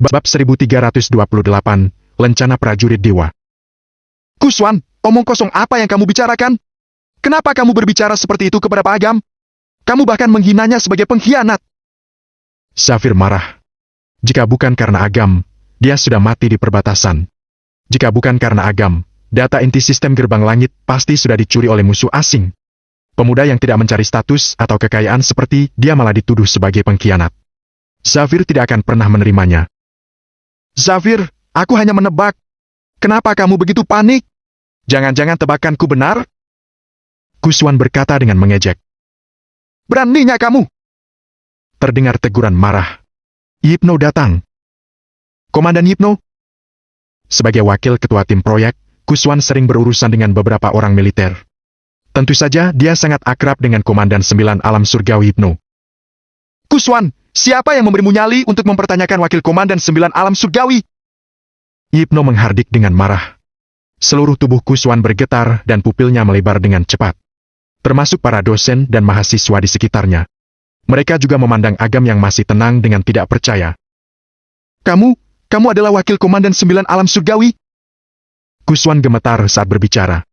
Bab 1328, Lencana Prajurit Dewa. Kuswan, omong kosong apa yang kamu bicarakan? Kenapa kamu berbicara seperti itu kepada Pak Agam? Kamu bahkan menghinanya sebagai pengkhianat. Zafir marah. Jika bukan karena Agam, dia sudah mati di perbatasan. Jika bukan karena Agam, data inti sistem gerbang langit pasti sudah dicuri oleh musuh asing. Pemuda yang tidak mencari status atau kekayaan seperti dia malah dituduh sebagai pengkhianat. Zafir tidak akan pernah menerimanya. Zafir, aku hanya menebak. Kenapa kamu begitu panik? Jangan-jangan tebakanku benar? Kuswan berkata dengan mengejek. Beraninya kamu! Terdengar teguran marah. Yipno datang. Komandan Yipno? Sebagai wakil ketua tim proyek, Kuswan sering berurusan dengan beberapa orang militer. Tentu saja dia sangat akrab dengan Komandan 9 Alam Surgawi Yipno. Kuswan, siapa yang memberimu nyali untuk mempertanyakan wakil Komandan 9 Alam Surgawi? Yipno menghardik dengan marah. Seluruh tubuh Kuswan bergetar dan pupilnya melebar dengan cepat. Termasuk para dosen dan mahasiswa di sekitarnya. Mereka juga memandang Agam yang masih tenang dengan tidak percaya. Kamu adalah wakil Komandan 9 Alam Surgawi? Kuswan gemetar saat berbicara.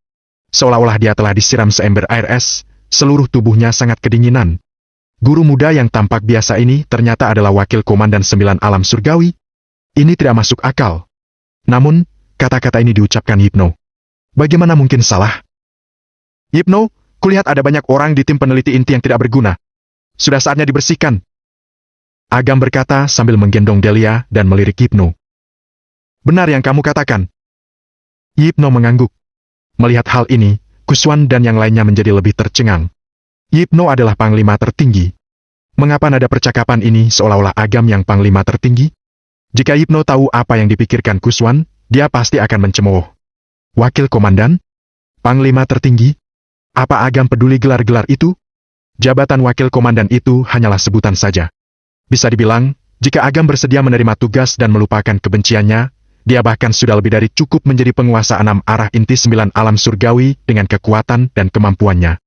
Seolah-olah dia telah disiram seember air es, seluruh tubuhnya sangat kedinginan. Guru muda yang tampak biasa ini ternyata adalah wakil Komandan 9 Alam Surgawi. Ini tidak masuk akal. Namun, kata-kata ini diucapkan Yipno. Bagaimana mungkin salah? Yipno, kulihat ada banyak orang di tim peneliti inti yang tidak berguna. Sudah saatnya dibersihkan. Agam berkata sambil menggendong Delia dan melirik Yipno. Benar yang kamu katakan. Yipno mengangguk. Melihat hal ini, Kuswan dan yang lainnya menjadi lebih tercengang. Yipno adalah panglima tertinggi. Mengapa nada percakapan ini seolah-olah Agam yang panglima tertinggi? Jika Yipno tahu apa yang dipikirkan Kuswan, dia pasti akan mencemooh. Wakil komandan? Panglima tertinggi? Apa Agam peduli gelar-gelar itu? Jabatan wakil komandan itu hanyalah sebutan saja. Bisa dibilang, jika Agam bersedia menerima tugas dan melupakan kebenciannya, dia bahkan sudah lebih dari cukup menjadi penguasa 6 arah inti 9 alam surgawi dengan kekuatan dan kemampuannya.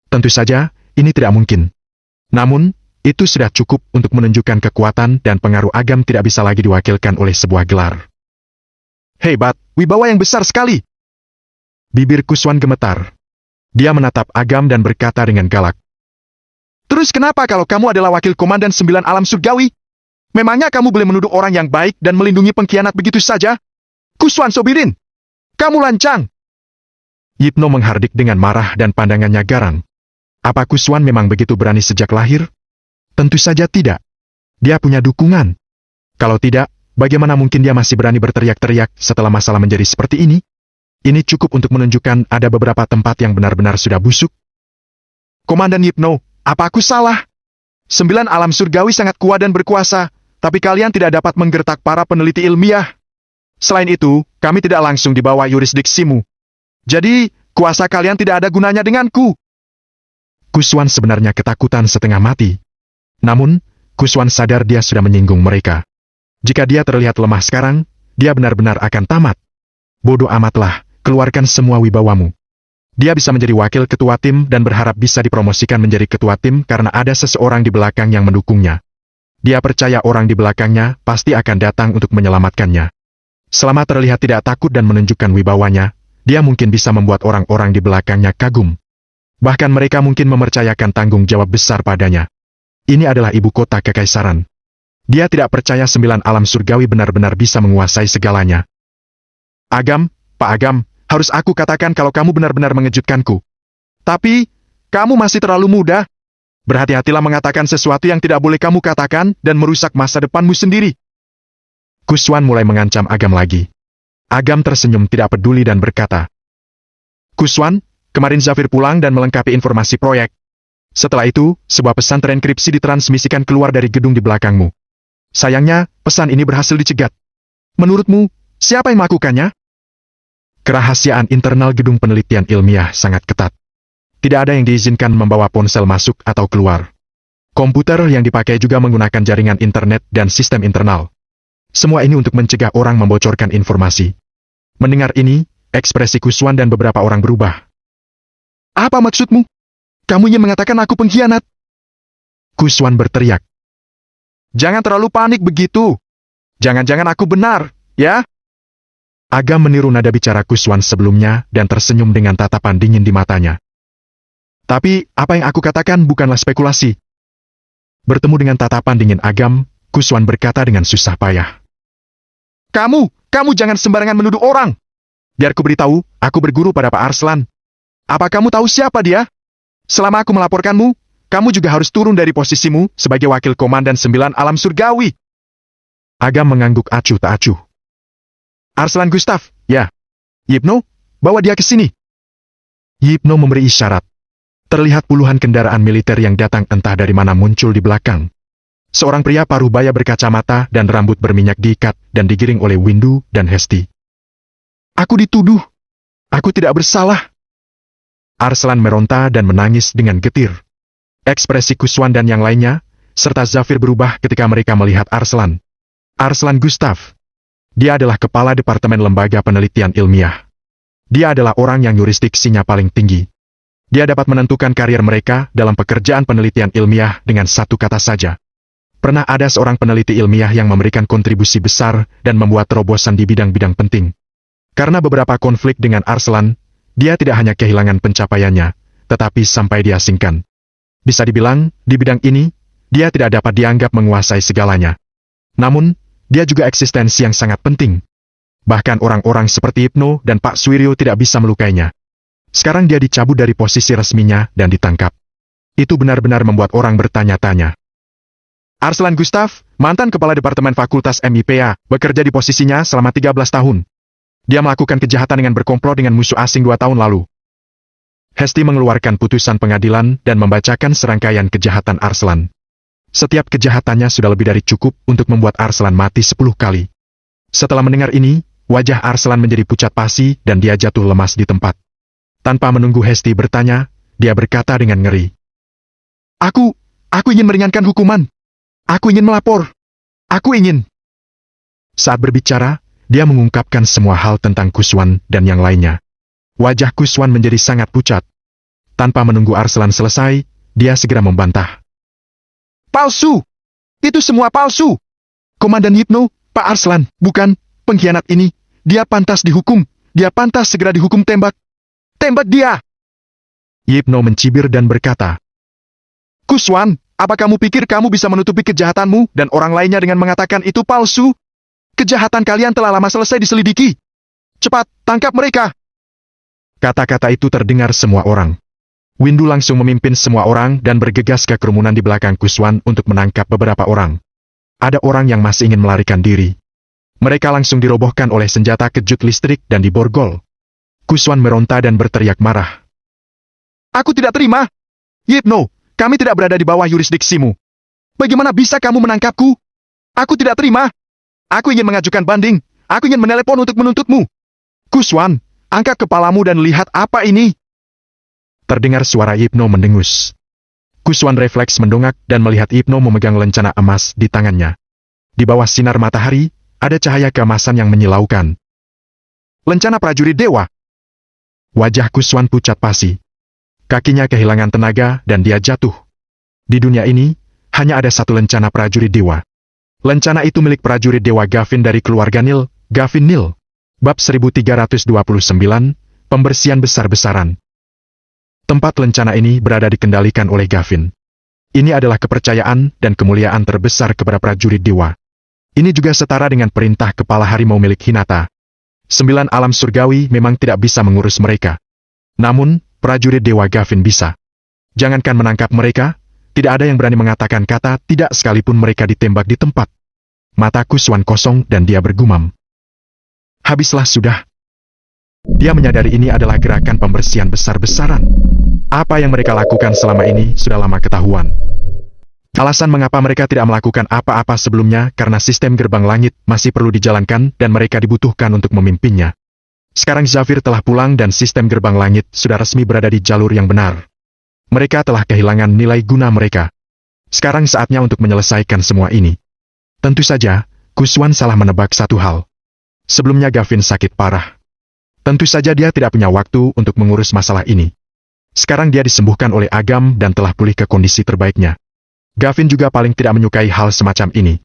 Tentu saja, ini tidak mungkin. Namun, itu sudah cukup untuk menunjukkan kekuatan dan pengaruh Agam tidak bisa lagi diwakilkan oleh sebuah gelar. Hebat, wibawa yang besar sekali! Bibir Kuswan gemetar. Dia menatap Agam dan berkata dengan galak. Terus kenapa kalau kamu adalah wakil komandan 9 alam surgawi? Memangnya kamu boleh menuduh orang yang baik dan melindungi pengkhianat begitu saja? Kuswan Sobirin! Kamu lancang! Yipno menghardik dengan marah dan pandangannya garang. Apa Kuswan memang begitu berani sejak lahir? Tentu saja tidak. Dia punya dukungan. Kalau tidak, bagaimana mungkin dia masih berani berteriak-teriak setelah masalah menjadi seperti ini? Ini cukup untuk menunjukkan ada beberapa tempat yang benar-benar sudah busuk. Komandan Yipno, apa aku salah? 9 alam surgawi sangat kuat dan berkuasa, tapi kalian tidak dapat menggertak para peneliti ilmiah. Selain itu, kami tidak langsung di bawah yurisdiksimu. Jadi, kuasa kalian tidak ada gunanya denganku. Kuswan sebenarnya ketakutan setengah mati. Namun, Kuswan sadar dia sudah menyinggung mereka. Jika dia terlihat lemah sekarang, dia benar-benar akan tamat. Bodoh amatlah. Keluarkan semua wibawamu. Dia bisa menjadi wakil ketua tim dan berharap bisa dipromosikan menjadi ketua tim karena ada seseorang di belakang yang mendukungnya. Dia percaya orang di belakangnya pasti akan datang untuk menyelamatkannya. Selama terlihat tidak takut dan menunjukkan wibawanya, dia mungkin bisa membuat orang-orang di belakangnya kagum. Bahkan mereka mungkin mempercayakan tanggung jawab besar padanya. Ini adalah ibu kota kekaisaran. Dia tidak percaya 9 alam surgawi benar-benar bisa menguasai segalanya. Agam, Pak Agam, harus aku katakan kalau kamu benar-benar mengejutkanku. Tapi, kamu masih terlalu muda. Berhati-hatilah mengatakan sesuatu yang tidak boleh kamu katakan dan merusak masa depanmu sendiri. Kuswan mulai mengancam Agam lagi. Agam tersenyum tidak peduli dan berkata, Kuswan, kemarin Zafir pulang dan melengkapi informasi proyek. Setelah itu, sebuah pesan terenkripsi ditransmisikan keluar dari gedung di belakangmu. Sayangnya, pesan ini berhasil dicegat. Menurutmu, siapa yang melakukannya? Kerahasiaan internal gedung penelitian ilmiah sangat ketat. Tidak ada yang diizinkan membawa ponsel masuk atau keluar. Komputer yang dipakai juga menggunakan jaringan internet dan sistem internal. Semua ini untuk mencegah orang membocorkan informasi. Mendengar ini, ekspresi Kuswan dan beberapa orang berubah. Apa maksudmu? Kamu ingin mengatakan aku pengkhianat? Kuswan berteriak. Jangan terlalu panik begitu. Jangan-jangan aku benar, ya? Agam meniru nada bicara Kuswan sebelumnya dan tersenyum dengan tatapan dingin di matanya. Tapi, apa yang aku katakan bukanlah spekulasi. Bertemu dengan tatapan dingin Agam, Kuswan berkata dengan susah payah. Kamu jangan sembarangan menuduh orang. Biar ku beritahu, aku berguru pada Pak Arslan. Apa kamu tahu siapa dia? Selama aku melaporkanmu, kamu juga harus turun dari posisimu sebagai wakil komandan 9 alam surgawi. Agam mengangguk acuh tak acuh. Arslan Gustav, ya. Yipno, bawa dia ke sini. Yipno memberi isyarat. Terlihat puluhan kendaraan militer yang datang entah dari mana muncul di belakang. Seorang pria paruh baya berkacamata dan rambut berminyak diikat dan digiring oleh Windu dan Hesti. Aku dituduh. Aku tidak bersalah. Arslan meronta dan menangis dengan getir. Ekspresi Kuswan dan yang lainnya, serta Zafir berubah ketika mereka melihat Arslan. Arslan Gustav. Dia adalah kepala Departemen Lembaga Penelitian Ilmiah. Dia adalah orang yang yurisdiksinya paling tinggi. Dia dapat menentukan karier mereka dalam pekerjaan penelitian ilmiah dengan satu kata saja. Pernah ada seorang peneliti ilmiah yang memberikan kontribusi besar dan membuat terobosan di bidang-bidang penting. Karena beberapa konflik dengan Arslan, dia tidak hanya kehilangan pencapaiannya, tetapi sampai diasingkan. Bisa dibilang, di bidang ini, dia tidak dapat dianggap menguasai segalanya. Namun, dia juga eksistensi yang sangat penting. Bahkan orang-orang seperti Yipno dan Pak Suwiryo tidak bisa melukainya. Sekarang dia dicabut dari posisi resminya dan ditangkap. Itu benar-benar membuat orang bertanya-tanya. Arslan Gustav, mantan kepala Departemen Fakultas MIPA, bekerja di posisinya selama 13 tahun. Dia melakukan kejahatan dengan berkomplot dengan musuh asing 2 tahun lalu. Hesti mengeluarkan putusan pengadilan dan membacakan serangkaian kejahatan Arslan. Setiap kejahatannya sudah lebih dari cukup untuk membuat Arslan mati 10 kali. Setelah mendengar ini, wajah Arslan menjadi pucat pasi dan dia jatuh lemas di tempat. Tanpa menunggu Hesti bertanya, dia berkata dengan ngeri. Aku ingin meringankan hukuman. Aku ingin melapor. Aku ingin. Saat berbicara, dia mengungkapkan semua hal tentang Kuswan dan yang lainnya. Wajah Kuswan menjadi sangat pucat. Tanpa menunggu Arslan selesai, dia segera membantah. Palsu! Itu semua palsu! Komandan Yipno, Pak Arslan, bukan, pengkhianat ini, dia pantas dihukum, dia pantas segera dihukum tembak. Tembak dia! Yipno mencibir dan berkata, Kuswan, apa kamu pikir kamu bisa menutupi kejahatanmu dan orang lainnya dengan mengatakan itu palsu? Kejahatan kalian telah lama selesai diselidiki. Cepat, tangkap mereka! Kata-kata itu terdengar semua orang. Windu langsung memimpin semua orang dan bergegas ke kerumunan di belakang Kuswan untuk menangkap beberapa orang. Ada orang yang masih ingin melarikan diri. Mereka langsung dirobohkan oleh senjata kejut listrik dan diborgol. Kuswan meronta dan berteriak marah. Aku tidak terima! Yipno, kami tidak berada di bawah yurisdiksimu. Bagaimana bisa kamu menangkapku? Aku tidak terima! Aku ingin mengajukan banding. Aku ingin menelepon untuk menuntutmu. Kuswan, angkat kepalamu dan lihat apa ini. Terdengar suara Yipno mendengus. Kuswan refleks mendongak dan melihat Yipno memegang lencana emas di tangannya. Di bawah sinar matahari, ada cahaya keemasan yang menyilaukan. Lencana prajurit dewa. Wajah Kuswan pucat pasi. Kakinya kehilangan tenaga dan dia jatuh. Di dunia ini, hanya ada satu lencana prajurit dewa. Lencana itu milik prajurit dewa Gavin dari keluarga Nil, Gavin Nil. Bab 1329, Pembersihan Besar-besaran. Tempat lencana ini berada dikendalikan oleh Gavin. Ini adalah kepercayaan dan kemuliaan terbesar kepada prajurit dewa. Ini juga setara dengan perintah kepala harimau milik Hinata. 9 alam surgawi memang tidak bisa mengurus mereka. Namun, prajurit dewa Gavin bisa. Jangankan menangkap mereka, tidak ada yang berani mengatakan kata tidak sekalipun mereka ditembak di tempat. Mata Kuswan kosong dan dia bergumam. Habislah sudah. Dia menyadari ini adalah gerakan pembersihan besar-besaran. Apa yang mereka lakukan selama ini sudah lama ketahuan. Alasan mengapa mereka tidak melakukan apa-apa sebelumnya karena sistem gerbang langit masih perlu dijalankan dan mereka dibutuhkan untuk memimpinnya. Sekarang Zafir telah pulang dan sistem gerbang langit sudah resmi berada di jalur yang benar. Mereka telah kehilangan nilai guna mereka. Sekarang saatnya untuk menyelesaikan semua ini. Tentu saja, Kuswan salah menebak satu hal. Sebelumnya Gavin sakit parah. Tentu saja dia tidak punya waktu untuk mengurus masalah ini. Sekarang dia disembuhkan oleh Agam dan telah pulih ke kondisi terbaiknya. Gavin juga paling tidak menyukai hal semacam ini.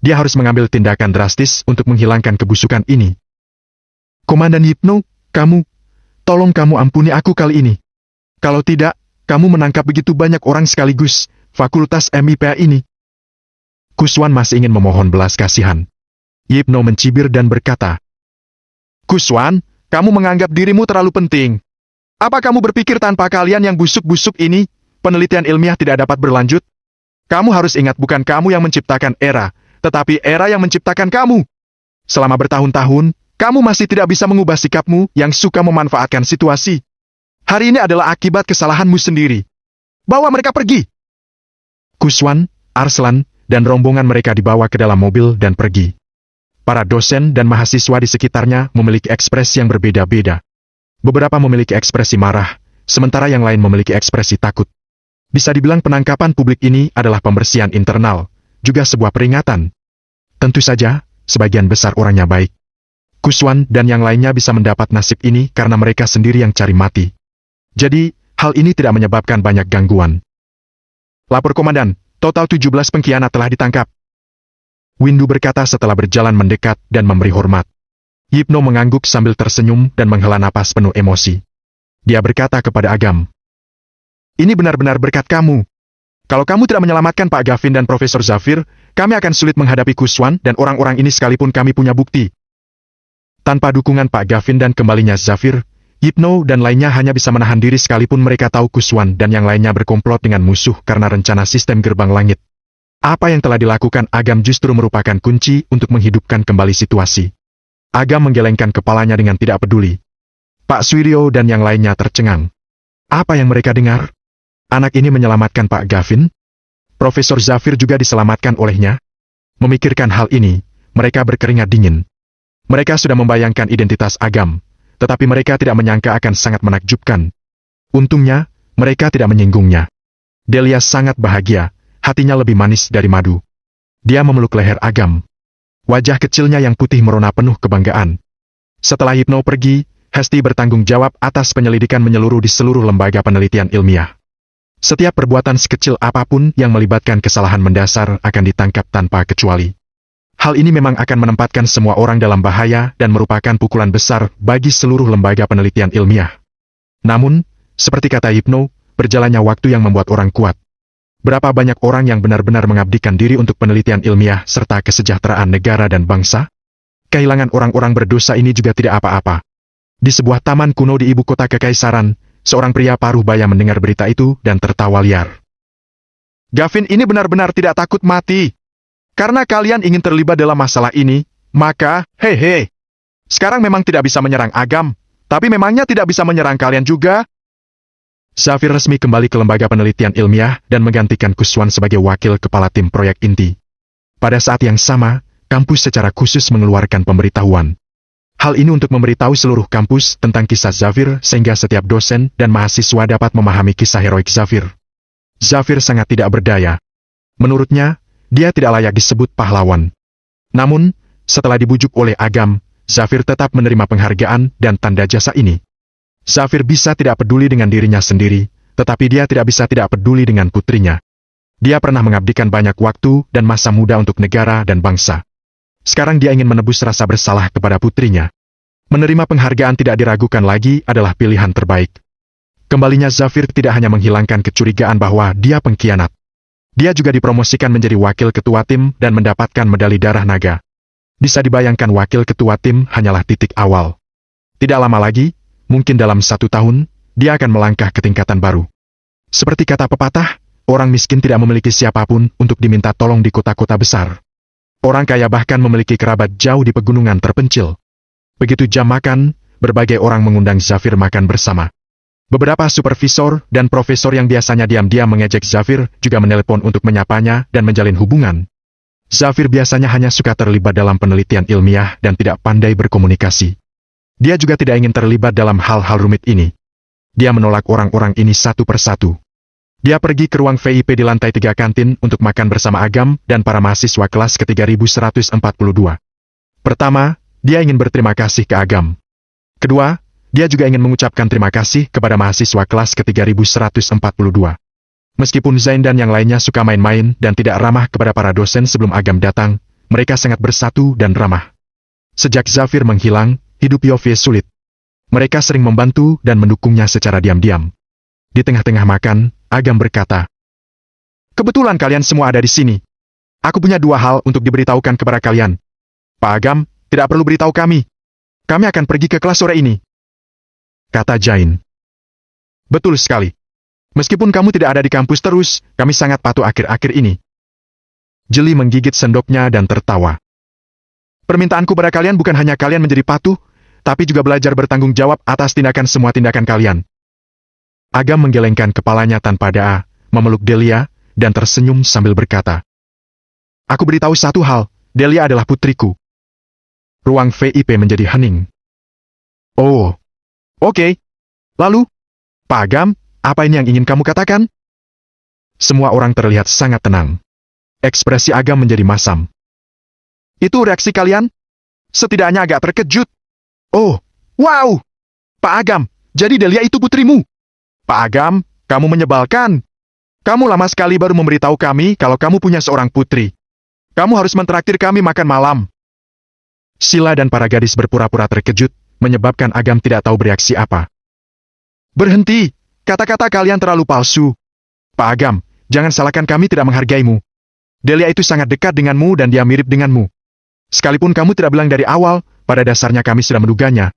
Dia harus mengambil tindakan drastis untuk menghilangkan kebusukan ini. Komandan Hypno, tolong kamu ampuni aku kali ini. Kalau tidak, kamu menangkap begitu banyak orang sekaligus, Fakultas MIPA ini. Kuswan masih ingin memohon belas kasihan. Hypno mencibir dan berkata, Kuswan, kamu menganggap dirimu terlalu penting. Apa kamu berpikir tanpa kalian yang busuk-busuk ini, penelitian ilmiah tidak dapat berlanjut? Kamu harus ingat bukan kamu yang menciptakan era, tetapi era yang menciptakan kamu. Selama bertahun-tahun, kamu masih tidak bisa mengubah sikapmu yang suka memanfaatkan situasi. Hari ini adalah akibat kesalahanmu sendiri. Bawa mereka pergi. Kuswan, Arslan, dan rombongan mereka dibawa ke dalam mobil dan pergi. Para dosen dan mahasiswa di sekitarnya memiliki ekspresi yang berbeda-beda. Beberapa memiliki ekspresi marah, sementara yang lain memiliki ekspresi takut. Bisa dibilang penangkapan publik ini adalah pembersihan internal, juga sebuah peringatan. Tentu saja, sebagian besar orangnya baik. Kuswan dan yang lainnya bisa mendapat nasib ini karena mereka sendiri yang cari mati. Jadi, hal ini tidak menyebabkan banyak gangguan. Lapor komandan, total 17 pengkhianat telah ditangkap. Windu berkata setelah berjalan mendekat dan memberi hormat. Hypno mengangguk sambil tersenyum dan menghela napas penuh emosi. Dia berkata kepada Agam, Ini benar-benar berkat kamu. Kalau kamu tidak menyelamatkan Pak Gavin dan Profesor Zafir, kami akan sulit menghadapi Kuswan dan orang-orang ini sekalipun kami punya bukti. Tanpa dukungan Pak Gavin dan kembalinya Zafir, Hypno dan lainnya hanya bisa menahan diri sekalipun mereka tahu Kuswan dan yang lainnya berkomplot dengan musuh karena rencana sistem gerbang langit. Apa yang telah dilakukan Agam justru merupakan kunci untuk menghidupkan kembali situasi. Agam menggelengkan kepalanya dengan tidak peduli. Pak Suryo dan yang lainnya tercengang. Apa yang mereka dengar? Anak ini menyelamatkan Pak Gavin? Profesor Zafir juga diselamatkan olehnya? Memikirkan hal ini, mereka berkeringat dingin. Mereka sudah membayangkan identitas Agam, tetapi mereka tidak menyangka akan sangat menakjubkan. Untungnya, mereka tidak menyinggungnya. Delia sangat bahagia. Hatinya lebih manis dari madu. Dia memeluk leher Agam. Wajah kecilnya yang putih merona penuh kebanggaan. Setelah Hypno pergi, Hesti bertanggung jawab atas penyelidikan menyeluruh di seluruh lembaga penelitian ilmiah. Setiap perbuatan sekecil apapun yang melibatkan kesalahan mendasar akan ditangkap tanpa kecuali. Hal ini memang akan menempatkan semua orang dalam bahaya dan merupakan pukulan besar bagi seluruh lembaga penelitian ilmiah. Namun, seperti kata Hypno, berjalannya waktu yang membuat orang kuat. Berapa banyak orang yang benar-benar mengabdikan diri untuk penelitian ilmiah serta kesejahteraan negara dan bangsa? Kehilangan orang-orang berdosa ini juga tidak apa-apa. Di sebuah taman kuno di ibu kota kekaisaran, seorang pria paruh baya mendengar berita itu dan tertawa liar. Gavin ini benar-benar tidak takut mati. Karena kalian ingin terlibat dalam masalah ini, maka, hehe. Sekarang memang tidak bisa menyerang Agam, tapi memangnya tidak bisa menyerang kalian juga? Zafir resmi kembali ke lembaga penelitian ilmiah dan menggantikan Kuswan sebagai wakil kepala tim proyek inti. Pada saat yang sama, kampus secara khusus mengeluarkan pemberitahuan. Hal ini untuk memberitahu seluruh kampus tentang kisah Zafir sehingga setiap dosen dan mahasiswa dapat memahami kisah heroik Zafir. Zafir sangat tidak berdaya. Menurutnya, dia tidak layak disebut pahlawan. Namun, setelah dibujuk oleh Agam, Zafir tetap menerima penghargaan dan tanda jasa ini. Zafir bisa tidak peduli dengan dirinya sendiri, tetapi dia tidak bisa tidak peduli dengan putrinya. Dia pernah mengabdikan banyak waktu dan masa muda untuk negara dan bangsa. Sekarang dia ingin menebus rasa bersalah kepada putrinya. Menerima penghargaan tidak diragukan lagi adalah pilihan terbaik. Kembalinya Zafir tidak hanya menghilangkan kecurigaan bahwa dia pengkhianat. Dia juga dipromosikan menjadi wakil ketua tim dan mendapatkan medali darah naga. Bisa dibayangkan wakil ketua tim hanyalah titik awal. Tidak lama lagi, mungkin dalam 1 tahun, dia akan melangkah ke tingkatan baru. Seperti kata pepatah, orang miskin tidak memiliki siapapun untuk diminta tolong di kota-kota besar. Orang kaya bahkan memiliki kerabat jauh di pegunungan terpencil. Begitu jam makan, berbagai orang mengundang Zafir makan bersama. Beberapa supervisor dan profesor yang biasanya diam-diam mengejek Zafir juga menelepon untuk menyapanya dan menjalin hubungan. Zafir biasanya hanya suka terlibat dalam penelitian ilmiah dan tidak pandai berkomunikasi. Dia juga tidak ingin terlibat dalam hal-hal rumit ini. Dia menolak orang-orang ini satu persatu. Dia pergi ke ruang VIP di lantai 3 kantin untuk makan bersama Agam dan para mahasiswa kelas ke-3142. Pertama, dia ingin berterima kasih ke Agam. Kedua, dia juga ingin mengucapkan terima kasih kepada mahasiswa kelas ke-3142. Meskipun Zain dan yang lainnya suka main-main dan tidak ramah kepada para dosen sebelum Agam datang, mereka sangat bersatu dan ramah. Sejak Zafir menghilang, hidup Yofie sulit. Mereka sering membantu dan mendukungnya secara diam-diam. Di tengah-tengah makan, Agam berkata, "Kebetulan kalian semua ada di sini. Aku punya dua hal untuk diberitahukan kepada kalian. Pak Agam, tidak perlu beritahu kami. Kami akan pergi ke kelas sore ini," kata Jain. "Betul sekali. Meskipun kamu tidak ada di kampus terus, kami sangat patuh akhir-akhir ini." Jeli menggigit sendoknya dan tertawa. "Permintaanku pada kalian bukan hanya kalian menjadi patuh, tapi juga belajar bertanggung jawab atas semua tindakan kalian." Agam menggelengkan kepalanya tanpa daya, memeluk Delia, dan tersenyum sambil berkata, "Aku beritahu satu hal, Delia adalah putriku." Ruang VIP menjadi hening. "Oh, oke. Lalu, Pak Agam, apa ini yang ingin kamu katakan?" Semua orang terlihat sangat tenang. Ekspresi Agam menjadi masam. "Itu reaksi kalian? Setidaknya agak terkejut. Oh, wow! Pak Agam, jadi Delia itu putrimu? Pak Agam, kamu menyebalkan. Kamu lama sekali baru memberitahu kami kalau kamu punya seorang putri. Kamu harus mentraktir kami makan malam." Sila dan para gadis berpura-pura terkejut, menyebabkan Agam tidak tahu bereaksi apa. "Berhenti, kata-kata kalian terlalu palsu. Pak Agam, jangan salahkan kami tidak menghargaimu. Delia itu sangat dekat denganmu dan dia mirip denganmu. Sekalipun kamu tidak bilang dari awal, pada dasarnya kami sudah menduganya.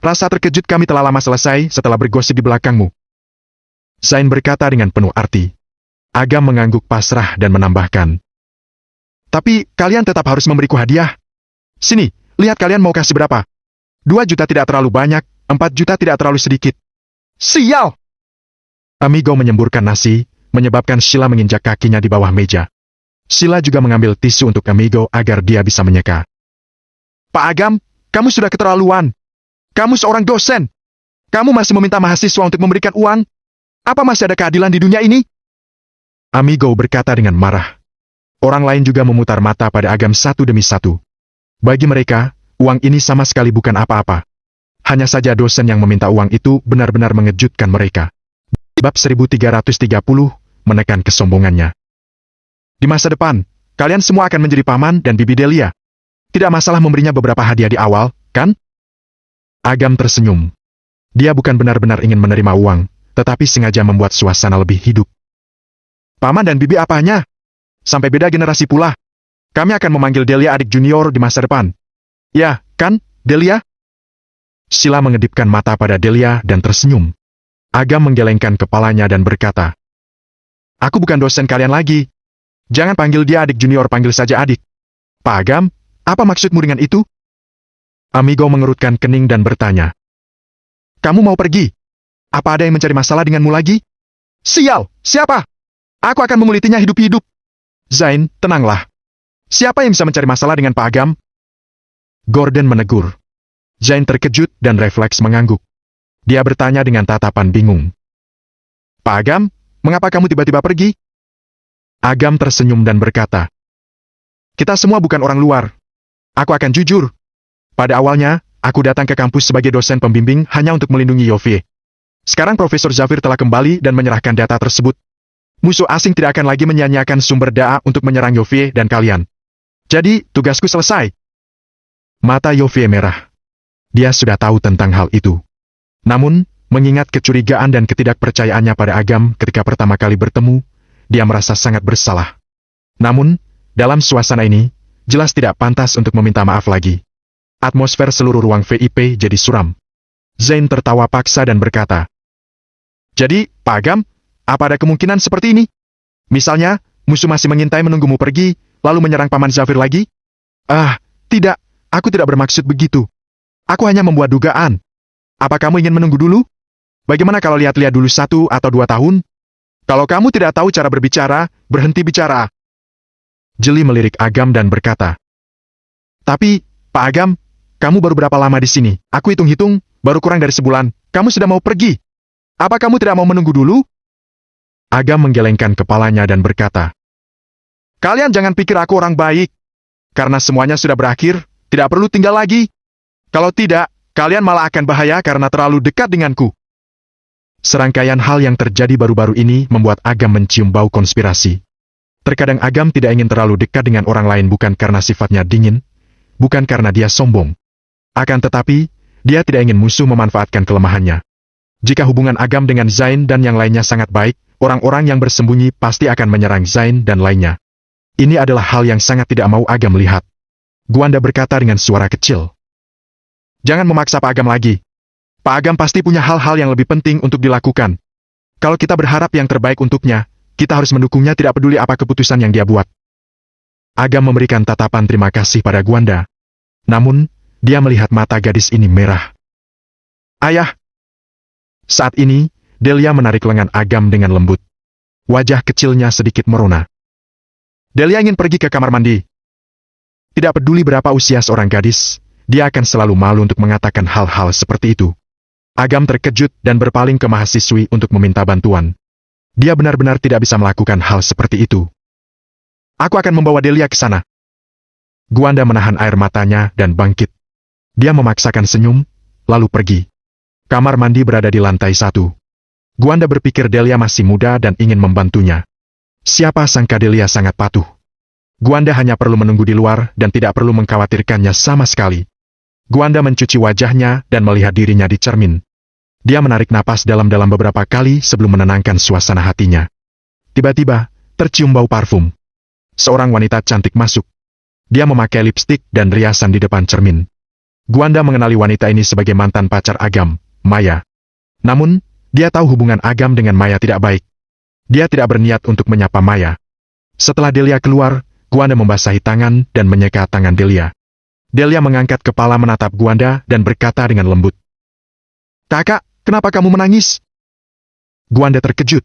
Rasa terkejut kami telah lama selesai setelah bergosip di belakangmu." Zain berkata dengan penuh arti. Agam mengangguk pasrah dan menambahkan, "Tapi kalian tetap harus memberiku hadiah. Sini, lihat kalian mau kasih berapa. 2 juta tidak terlalu banyak, 4 juta tidak terlalu sedikit." "Sial!" Amigo menyemburkan nasi, menyebabkan Sheila menginjak kakinya di bawah meja. Sheila juga mengambil tisu untuk Amigo agar dia bisa menyeka. "Pak Agam, kamu sudah keterlaluan. Kamu seorang dosen. Kamu masih meminta mahasiswa untuk memberikan uang? Apa masih ada keadilan di dunia ini?" Amigo berkata dengan marah. Orang lain juga memutar mata pada Agam satu demi satu. Bagi mereka, uang ini sama sekali bukan apa-apa. Hanya saja dosen yang meminta uang itu benar-benar mengejutkan mereka. Bab 1330, menekan kesombongannya. "Di masa depan, kalian semua akan menjadi paman dan bibi Delia. Tidak masalah memberinya beberapa hadiah di awal, kan?" Agam tersenyum. Dia bukan benar-benar ingin menerima uang, tetapi sengaja membuat suasana lebih hidup. "Paman dan bibi apanya? Sampai beda generasi pula. Kami akan memanggil Delia adik junior di masa depan. Ya, kan, Delia?" Sheila mengedipkan mata pada Delia dan tersenyum. Agam menggelengkan kepalanya dan berkata, "Aku bukan dosen kalian lagi. Jangan panggil dia adik junior, panggil saja adik." "Pak Agam, apa maksudmu dengan itu?" Amigo mengerutkan kening dan bertanya, "Kamu mau pergi? Apa ada yang mencari masalah denganmu lagi?" "Sial, siapa? Aku akan mengulitinya hidup-hidup." "Zain, tenanglah. Siapa yang bisa mencari masalah dengan Pak Agam?" Gordon menegur. Zain terkejut dan refleks mengangguk. Dia bertanya dengan tatapan bingung. "Pak Agam, mengapa kamu tiba-tiba pergi?" Agam tersenyum dan berkata, "Kita semua bukan orang luar. Aku akan jujur. Pada awalnya, aku datang ke kampus sebagai dosen pembimbing hanya untuk melindungi Yofie. Sekarang Profesor Zafir telah kembali dan menyerahkan data tersebut. Musuh asing tidak akan lagi menyia-nyiakan sumber data untuk menyerang Yofie dan kalian. Jadi, tugasku selesai." Mata Yofie merah. Dia sudah tahu tentang hal itu. Namun, mengingat kecurigaan dan ketidakpercayaannya pada Agam ketika pertama kali bertemu, dia merasa sangat bersalah. Namun, dalam suasana ini, jelas tidak pantas untuk meminta maaf lagi. Atmosfer seluruh ruang VIP jadi suram. Zain tertawa paksa dan berkata, "Jadi, Pak Agam, apa ada kemungkinan seperti ini? Misalnya, musuh masih mengintai menunggumu pergi, lalu menyerang Paman Zafir lagi?" "Ah, tidak, aku tidak bermaksud begitu. Aku hanya membuat dugaan. Apa kamu ingin menunggu dulu? Bagaimana kalau lihat-lihat dulu 1 atau 2 tahun? Kalau kamu tidak tahu cara berbicara, berhenti bicara." Jeli melirik Agam dan berkata, "Tapi, Pak Agam, kamu baru berapa lama di sini? Aku hitung-hitung, baru kurang dari sebulan. Kamu sudah mau pergi. Apa kamu tidak mau menunggu dulu?" Agam menggelengkan kepalanya dan berkata, "Kalian jangan pikir aku orang baik. Karena semuanya sudah berakhir, tidak perlu tinggal lagi. Kalau tidak, kalian malah akan bahaya karena terlalu dekat denganku." Serangkaian hal yang terjadi baru-baru ini membuat Agam mencium bau konspirasi. Terkadang Agam tidak ingin terlalu dekat dengan orang lain bukan karena sifatnya dingin, bukan karena dia sombong. Akan tetapi, dia tidak ingin musuh memanfaatkan kelemahannya. Jika hubungan Agam dengan Zain dan yang lainnya sangat baik, orang-orang yang bersembunyi pasti akan menyerang Zain dan lainnya. Ini adalah hal yang sangat tidak mau Agam lihat. Guanda berkata dengan suara kecil. Jangan memaksa Pak Agam lagi. Pak Agam pasti punya hal-hal yang lebih penting untuk dilakukan. Kalau kita berharap yang terbaik untuknya, kita harus mendukungnya tidak peduli apa keputusan yang dia buat. Agam memberikan tatapan terima kasih pada Guanda. Namun, dia melihat mata gadis ini merah. Ayah! Saat ini, Delia menarik lengan Agam dengan lembut. Wajah kecilnya sedikit merona. Delia ingin pergi ke kamar mandi. Tidak peduli berapa usia seorang gadis, dia akan selalu malu untuk mengatakan hal-hal seperti itu. Agam terkejut dan berpaling ke mahasiswi untuk meminta bantuan. Dia benar-benar tidak bisa melakukan hal seperti itu. Aku akan membawa Delia ke sana. Guanda menahan air matanya dan bangkit. Dia memaksakan senyum, lalu pergi. Kamar mandi berada di lantai 1. Guanda berpikir Delia masih muda dan ingin membantunya. Siapa sangka Delia sangat patuh. Guanda hanya perlu menunggu di luar dan tidak perlu mengkhawatirkannya sama sekali. Guanda mencuci wajahnya dan melihat dirinya di cermin. Dia menarik napas dalam-dalam beberapa kali sebelum menenangkan suasana hatinya. Tiba-tiba, tercium bau parfum. Seorang wanita cantik masuk. Dia memakai lipstik dan riasan di depan cermin. Guanda mengenali wanita ini sebagai mantan pacar Agam, Maya. Namun, dia tahu hubungan Agam dengan Maya tidak baik. Dia tidak berniat untuk menyapa Maya. Setelah Delia keluar, Guanda membasahi tangan dan menyeka tangan Delia. Delia mengangkat kepala menatap Guanda dan berkata dengan lembut. Kakak, kenapa kamu menangis? Guanda terkejut.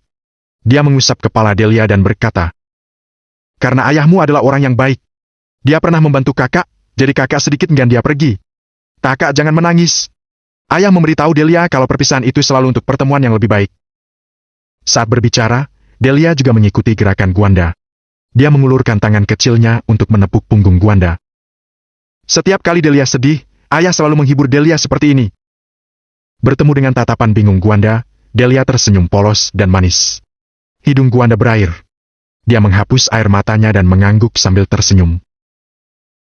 Dia mengusap kepala Delia dan berkata. Karena ayahmu adalah orang yang baik. Dia pernah membantu kakak, jadi kakak sedikit enggan dia pergi. Kakak jangan menangis. Ayah memberitahu Delia kalau perpisahan itu selalu untuk pertemuan yang lebih baik. Saat berbicara, Delia juga mengikuti gerakan Guanda. Dia mengulurkan tangan kecilnya untuk menepuk punggung Guanda. Setiap kali Delia sedih, ayah selalu menghibur Delia seperti ini. Bertemu dengan tatapan bingung Guanda, Delia tersenyum polos dan manis. Hidung Guanda berair. Dia menghapus air matanya dan mengangguk sambil tersenyum.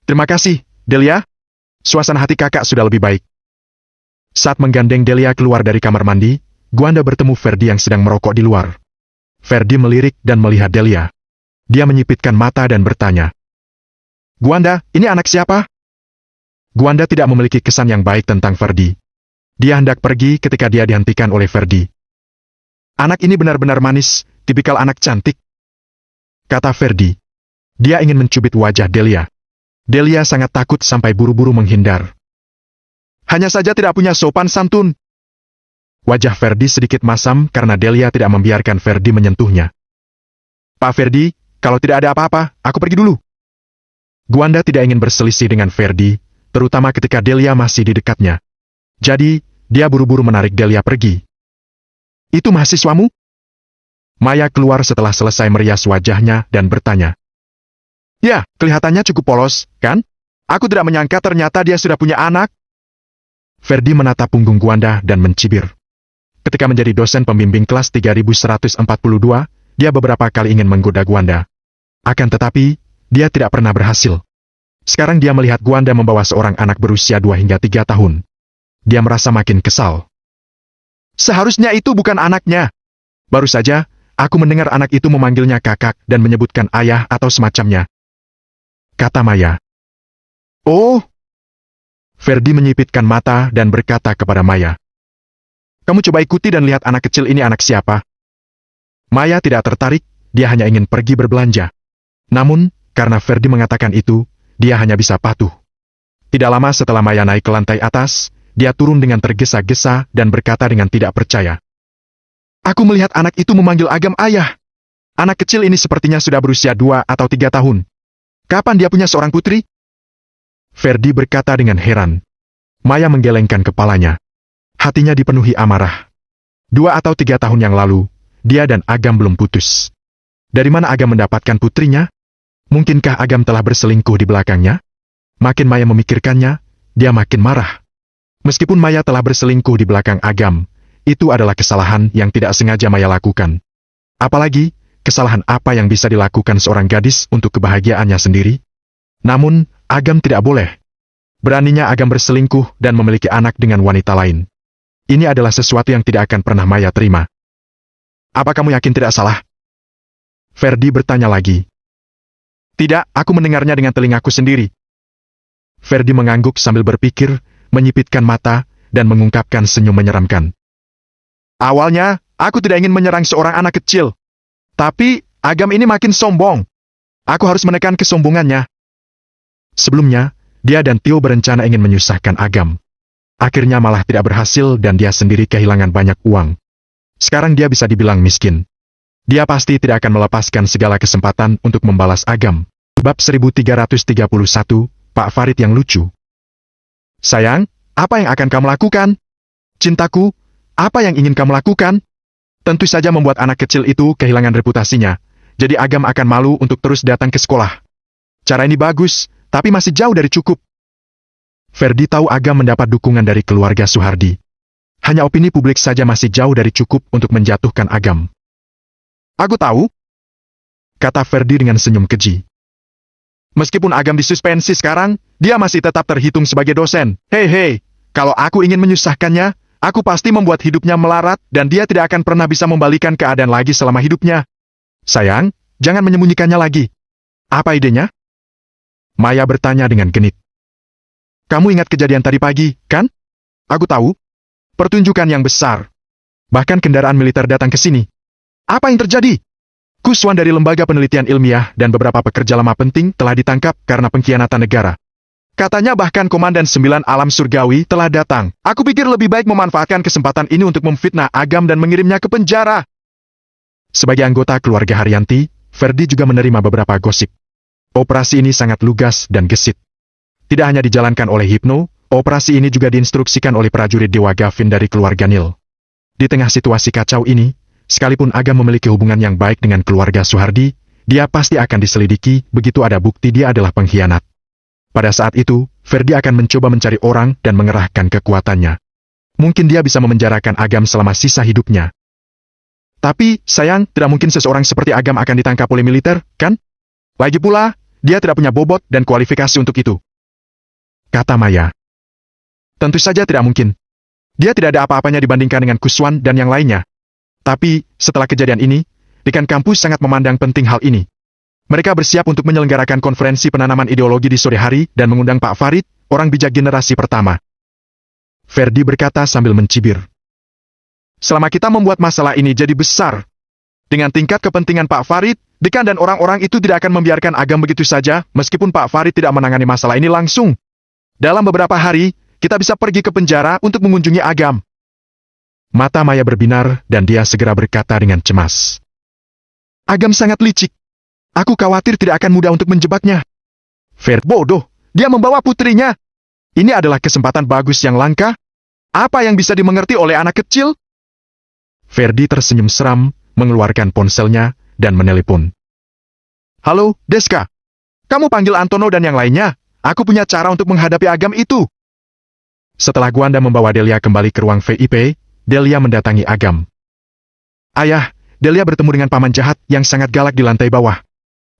Terima kasih, Delia. Suasana hati kakak sudah lebih baik. Saat menggandeng Delia keluar dari kamar mandi, Guanda bertemu Ferdi yang sedang merokok di luar. Ferdi melirik dan melihat Delia. Dia menyipitkan mata dan bertanya. Guanda, ini anak siapa? Guanda tidak memiliki kesan yang baik tentang Ferdi. Dia hendak pergi ketika dia dihentikan oleh Ferdi. Anak ini benar-benar manis, tipikal anak cantik. Kata Ferdi. Dia ingin mencubit wajah Delia. Delia sangat takut sampai buru-buru menghindar. Hanya saja tidak punya sopan santun. Wajah Ferdi sedikit masam karena Delia tidak membiarkan Ferdi menyentuhnya. Pak Ferdi, kalau tidak ada apa-apa, aku pergi dulu. Guanda tidak ingin berselisih dengan Ferdi, terutama ketika Delia masih di dekatnya. Jadi, dia buru-buru menarik Delia pergi. Itu mahasiswamu? Maya keluar setelah selesai merias wajahnya dan bertanya. Ya, kelihatannya cukup polos, kan? Aku tidak menyangka ternyata dia sudah punya anak. Ferdi menatap punggung Guanda dan mencibir. Ketika menjadi dosen pembimbing kelas 3142, dia beberapa kali ingin menggoda Guanda. Akan tetapi, dia tidak pernah berhasil. Sekarang dia melihat Guanda membawa seorang anak berusia 2 hingga 3 tahun. Dia merasa makin kesal. Seharusnya itu bukan anaknya. Baru saja, aku mendengar anak itu memanggilnya kakak dan menyebutkan ayah atau semacamnya. Kata Maya. Oh. Ferdi menyipitkan mata dan berkata kepada Maya. Kamu coba ikuti dan lihat anak kecil ini anak siapa. Maya tidak tertarik, dia hanya ingin pergi berbelanja. Namun, karena Ferdi mengatakan itu, dia hanya bisa patuh. Tidak lama setelah Maya naik ke lantai atas, dia turun dengan tergesa-gesa dan berkata dengan tidak percaya. Aku melihat anak itu memanggil Agam ayah. Anak kecil ini sepertinya sudah berusia 2 atau 3 tahun. Kapan dia punya seorang putri? Ferdi berkata dengan heran. Maya menggelengkan kepalanya. Hatinya dipenuhi amarah. 2 atau 3 tahun yang lalu, dia dan Agam belum putus. Dari mana Agam mendapatkan putrinya? Mungkinkah Agam telah berselingkuh di belakangnya? Makin Maya memikirkannya, dia makin marah. Meskipun Maya telah berselingkuh di belakang Agam, itu adalah kesalahan yang tidak sengaja Maya lakukan. Apalagi, kesalahan apa yang bisa dilakukan seorang gadis untuk kebahagiaannya sendiri? Namun, Agam tidak boleh. Beraninya Agam berselingkuh dan memiliki anak dengan wanita lain. Ini adalah sesuatu yang tidak akan pernah Maya terima. Apa kamu yakin tidak salah? Ferdi bertanya lagi. Tidak, aku mendengarnya dengan telingaku sendiri. Ferdi mengangguk sambil berpikir, menyipitkan mata, dan mengungkapkan senyum menyeramkan. Awalnya, aku tidak ingin menyerang seorang anak kecil. Tapi, Agam ini makin sombong. Aku harus menekan kesombongannya. Sebelumnya, dia dan Tio berencana ingin menyusahkan Agam. Akhirnya malah tidak berhasil dan dia sendiri kehilangan banyak uang. Sekarang dia bisa dibilang miskin. Dia pasti tidak akan melepaskan segala kesempatan untuk membalas Agam. Bab 1331, Pak Farid yang lucu. Sayang, apa yang akan kamu lakukan? Cintaku, apa yang ingin kamu lakukan? Tentu saja membuat anak kecil itu kehilangan reputasinya. Jadi Agam akan malu untuk terus datang ke sekolah. Cara ini bagus, tapi masih jauh dari cukup. Ferdi tahu Agam mendapat dukungan dari keluarga Suhardi. Hanya opini publik saja masih jauh dari cukup untuk menjatuhkan Agam. Aku tahu, kata Ferdi dengan senyum keji. Meskipun Agam disuspensi sekarang, dia masih tetap terhitung sebagai dosen. Hei, kalau aku ingin menyusahkannya, aku pasti membuat hidupnya melarat dan dia tidak akan pernah bisa membalikan keadaan lagi selama hidupnya. Sayang, jangan menyembunyikannya lagi. Apa idenya? Maya bertanya dengan genit. Kamu ingat kejadian tadi pagi, kan? Aku tahu. Pertunjukan yang besar. Bahkan kendaraan militer datang ke sini. Apa yang terjadi? Kuswan dari Lembaga Penelitian Ilmiah dan beberapa pekerja lama penting telah ditangkap karena pengkhianatan negara. Katanya bahkan Komandan 9 Alam Surgawi telah datang. Aku pikir lebih baik memanfaatkan kesempatan ini untuk memfitnah Agam dan mengirimnya ke penjara. Sebagai anggota keluarga Haryanti, Ferdi juga menerima beberapa gosip. Operasi ini sangat lugas dan gesit. Tidak hanya dijalankan oleh Hypno, operasi ini juga diinstruksikan oleh prajurit Dewa Gavin dari keluarga Nil. Di tengah situasi kacau ini, sekalipun Agam memiliki hubungan yang baik dengan keluarga Suhardi, dia pasti akan diselidiki begitu ada bukti dia adalah pengkhianat. Pada saat itu, Ferdi akan mencoba mencari orang dan mengerahkan kekuatannya. Mungkin dia bisa memenjarakan Agam selama sisa hidupnya. Tapi, sayang, tidak mungkin seseorang seperti Agam akan ditangkap oleh militer, kan? Lagi pula, dia tidak punya bobot dan kualifikasi untuk itu. Kata Maya. Tentu saja tidak mungkin. Dia tidak ada apa-apanya dibandingkan dengan Kuswan dan yang lainnya. Tapi, setelah kejadian ini, dekan kampus sangat memandang penting hal ini. Mereka bersiap untuk menyelenggarakan konferensi penanaman ideologi di sore hari dan mengundang Pak Farid, orang bijak generasi pertama. Ferdi berkata sambil mencibir. Selama kita membuat masalah ini jadi besar, dengan tingkat kepentingan Pak Farid, dekan dan orang-orang itu tidak akan membiarkan Agam begitu saja, meskipun Pak Farid tidak menangani masalah ini langsung. Dalam beberapa hari, kita bisa pergi ke penjara untuk mengunjungi Agam. Mata Maya berbinar dan dia segera berkata dengan cemas. Agam sangat licik. Aku khawatir tidak akan mudah untuk menjebaknya. Fer bodoh, dia membawa putrinya. Ini adalah kesempatan bagus yang langka. Apa yang bisa dimengerti oleh anak kecil? Ferdi tersenyum seram, mengeluarkan ponselnya, dan menelepon. Halo, Deska. Kamu panggil Antono dan yang lainnya. Aku punya cara untuk menghadapi Agam itu. Setelah Gwanda membawa Delia kembali ke ruang VIP, Delia mendatangi Agam. Ayah, Delia bertemu dengan paman jahat yang sangat galak di lantai bawah.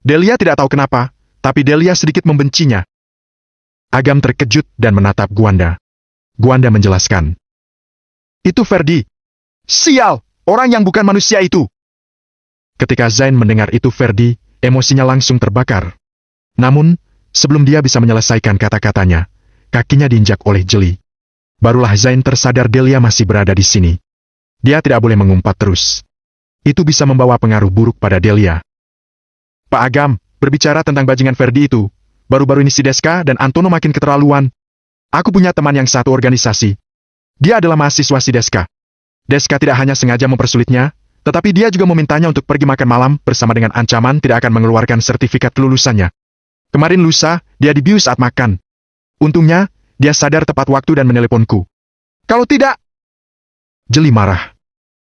Delia tidak tahu kenapa, tapi Delia sedikit membencinya. Agam terkejut dan menatap Gwanda. Gwanda menjelaskan. Itu Ferdi. Sial, orang yang bukan manusia itu. Ketika Zain mendengar itu Ferdi, emosinya langsung terbakar. Namun, sebelum dia bisa menyelesaikan kata-katanya, kakinya diinjak oleh jeli. Barulah Zain tersadar Delia masih berada di sini. Dia tidak boleh mengumpat terus. Itu bisa membawa pengaruh buruk pada Delia. Pak Agam, berbicara tentang bajingan Ferdi itu, baru-baru ini si Deska dan Antono makin keterlaluan. Aku punya teman yang satu organisasi. Dia adalah mahasiswa si Deska. Deska tidak hanya sengaja mempersulitnya, tetapi dia juga memintanya untuk pergi makan malam bersama dengan ancaman tidak akan mengeluarkan sertifikat kelulusannya. Kemarin lusa, dia dibius saat makan. Untungnya, dia sadar tepat waktu dan meneleponku. Kalau tidak... Jeli marah.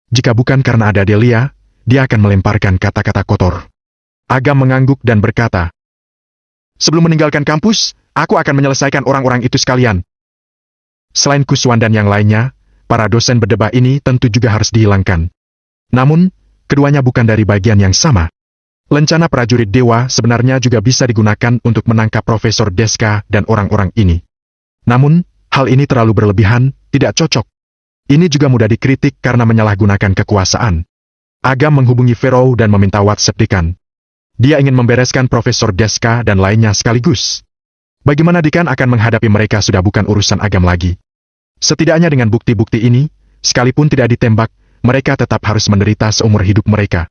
Jika bukan karena ada Delia, dia akan melemparkan kata-kata kotor. Agam mengangguk dan berkata, sebelum meninggalkan kampus, aku akan menyelesaikan orang-orang itu sekalian. Selain Kuswan dan yang lainnya, para dosen berdebah ini tentu juga harus dihilangkan. Namun, keduanya bukan dari bagian yang sama. Lencana prajurit dewa sebenarnya juga bisa digunakan untuk menangkap Profesor Deska dan orang-orang ini. Namun, hal ini terlalu berlebihan, tidak cocok. Ini juga mudah dikritik karena menyalahgunakan kekuasaan. Agam menghubungi Pharaoh dan meminta WhatsApp Dekan. Dia ingin membereskan Profesor Deska dan lainnya sekaligus. Bagaimana Dekan akan menghadapi mereka sudah bukan urusan Agam lagi. Setidaknya dengan bukti-bukti ini, sekalipun tidak ditembak, mereka tetap harus menderita seumur hidup mereka.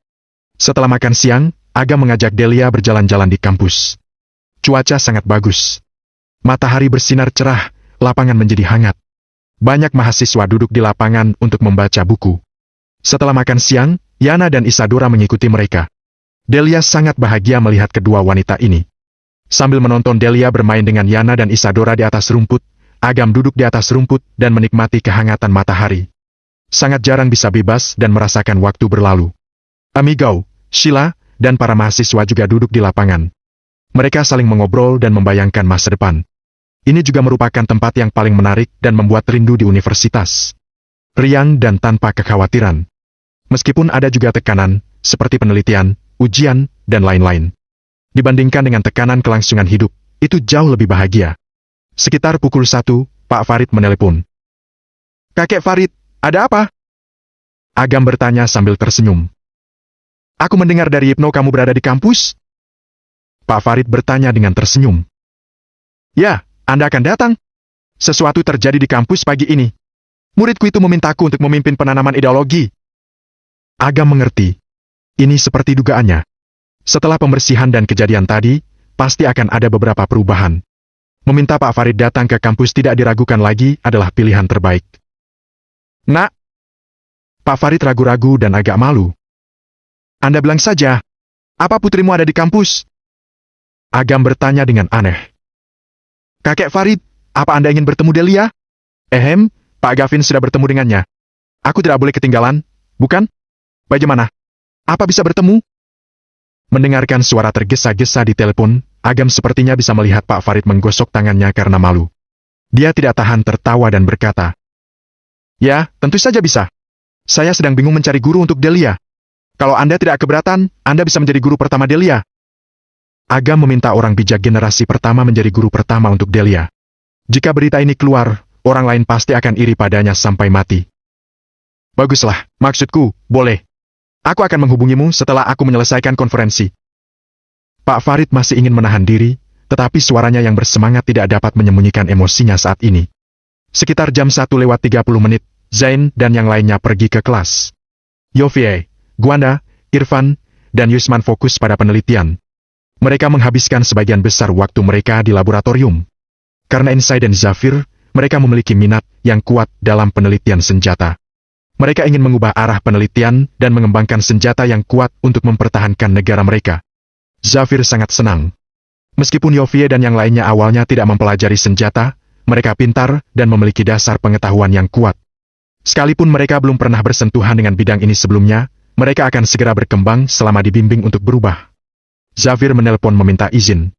Setelah makan siang, Agam mengajak Delia berjalan-jalan di kampus. Cuaca sangat bagus. Matahari bersinar cerah, lapangan menjadi hangat. Banyak mahasiswa duduk di lapangan untuk membaca buku. Setelah makan siang, Yana dan Isadora mengikuti mereka. Delia sangat bahagia melihat kedua wanita ini. Sambil menonton Delia bermain dengan Yana dan Isadora di atas rumput, Agam duduk di atas rumput dan menikmati kehangatan matahari. Sangat jarang bisa bebas dan merasakan waktu berlalu. Amigo, Sheila, dan para mahasiswa juga duduk di lapangan. Mereka saling mengobrol dan membayangkan masa depan. Ini juga merupakan tempat yang paling menarik dan membuat rindu di universitas. Riang dan tanpa kekhawatiran. Meskipun ada juga tekanan, seperti penelitian, ujian, dan lain-lain. Dibandingkan dengan tekanan kelangsungan hidup, itu jauh lebih bahagia. Sekitar pukul 1, Pak Farid menelepon. Kakek Farid, ada apa? Agam bertanya sambil tersenyum. Aku mendengar dari Hypno kamu berada di kampus? Pak Farid bertanya dengan tersenyum. Ya, Anda akan datang. Sesuatu terjadi di kampus pagi ini. Muridku itu memintaku untuk memimpin penanaman ideologi. Agam mengerti. Ini seperti dugaannya. Setelah pembersihan dan kejadian tadi, pasti akan ada beberapa perubahan. Meminta Pak Farid datang ke kampus tidak diragukan lagi adalah pilihan terbaik. Nak. Pak Farid ragu-ragu dan agak malu. Anda bilang saja, apa putrimu ada di kampus? Agam bertanya dengan aneh. Kakek Farid, apa Anda ingin bertemu Delia? Pak Gavin sudah bertemu dengannya. Aku tidak boleh ketinggalan, bukan? Bagaimana? Apa bisa bertemu? Mendengarkan suara tergesa-gesa di telepon, Agam sepertinya bisa melihat Pak Farid menggosok tangannya karena malu. Dia tidak tahan tertawa dan berkata, Ya, tentu saja bisa. Saya sedang bingung mencari guru untuk Delia. Kalau Anda tidak keberatan, Anda bisa menjadi guru pertama Delia. Agam meminta orang bijak generasi pertama menjadi guru pertama untuk Delia. Jika berita ini keluar, orang lain pasti akan iri padanya sampai mati. Baguslah, maksudku, boleh. Aku akan menghubungimu setelah aku menyelesaikan konferensi. Pak Farid masih ingin menahan diri, tetapi suaranya yang bersemangat tidak dapat menyembunyikan emosinya saat ini. Sekitar jam 1:30, Zain dan yang lainnya pergi ke kelas. Yovie, Gwanda, Irfan, dan Yusman fokus pada penelitian. Mereka menghabiskan sebagian besar waktu mereka di laboratorium. Karena Insai dan Zafir, mereka memiliki minat yang kuat dalam penelitian senjata. Mereka ingin mengubah arah penelitian dan mengembangkan senjata yang kuat untuk mempertahankan negara mereka. Zafir sangat senang. Meskipun Yovie dan yang lainnya awalnya tidak mempelajari senjata, mereka pintar dan memiliki dasar pengetahuan yang kuat. Sekalipun mereka belum pernah bersentuhan dengan bidang ini sebelumnya, mereka akan segera berkembang selama dibimbing untuk berubah. Zafir menelpon meminta izin.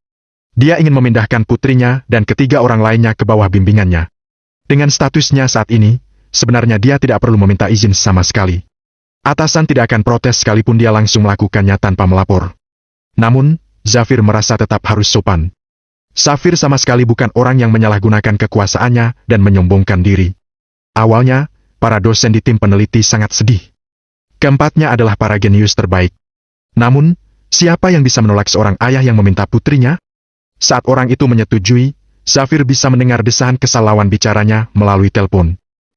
Dia ingin memindahkan putrinya dan ketiga orang lainnya ke bawah bimbingannya. Dengan statusnya saat ini, sebenarnya dia tidak perlu meminta izin sama sekali. Atasan tidak akan protes sekalipun dia langsung melakukannya tanpa melapor. Namun, Zafir merasa tetap harus sopan. Zafir sama sekali bukan orang yang menyalahgunakan kekuasaannya dan menyombongkan diri. Awalnya, para dosen di tim peneliti sangat sedih. Keempatnya adalah para genius terbaik. Namun, siapa yang bisa menolak seorang ayah yang meminta putrinya? Saat orang itu menyetujui, Zafir bisa mendengar desahan kesal lawan bicaranya melalui telepon.